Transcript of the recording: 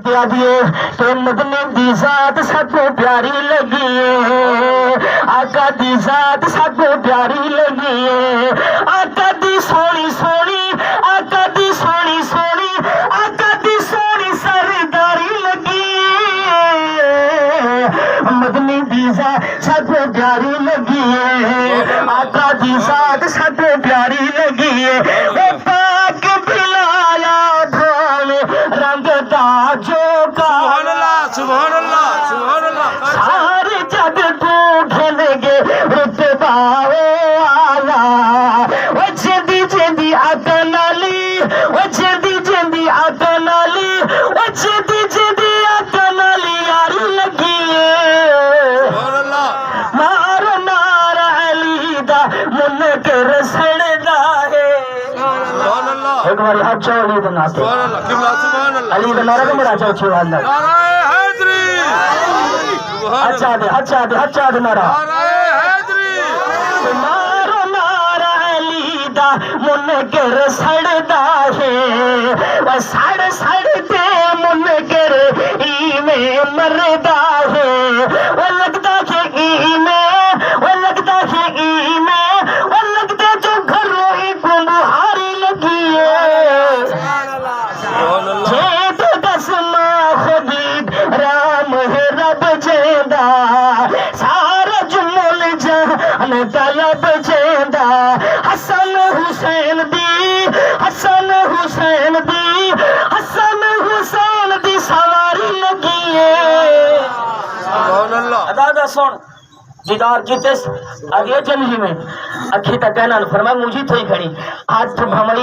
دیا دیے کہ مدنی دی ذات سب کو پیاری لگی ہے، آقا دی ذات سب کو پیاری لگی ہے، آقا دی سونی سونی، آقا دی سونی سونی، آقا دی سونی سرداری لگی ہے، مدنی دی ذات سب کو پیاری لگی ہے، آقا دی ذات سب کو پیاری لگی ہے، وہ پاک بلالا دھول رنگ دا جو سبحان اللہ سبحان اللہ سبحان اللہ سارے جگ ڈھونڈیں گے رتبہ والا، وہ جیندی جیندی آقا نالی، وہ جیندی جیندی آقا نالی، وہ جیندی جیندی آقا نالی یاری لگی ہے، سبحان اللہ مارو نارا علی دا منکر سڑدا ہے۔ سبحان اللہ ایک بار ہاتھ چاہو علی دا ناتے سبحان اللہ قبلہ سبحان اللہ علی دا نعرہ کو مرا چاہو چھوڑا اللہ نعرہ حیدری سبحان اچھا اللہ دے اچھا دے نعرہ نعرہ حیدری مارو نارا علی دا منکر سڑدا ہے، وہ سڑ سڑ دے منکر ایویں مردا ہے، وہ لگدا کہ ایویں، وہ لگدا کہ ایویں، وہ لگدا جو گھروں ایک بہاری لگی ہے، سبحان اللہ جیت دس ماں خدید رام ہے رب جیندہ، سارا جمل جہان طلب جیندہ، حسن حسین دی، حسن حسین دی، حسن حسین دی سواری لگی ہے۔ سبحان اللہ ادا دا سن دیدار کیتے آگے جنجی میں اکھی تک کہنا فرمایا مجھے تھوئی کھڑی ہاتھ بھمڑی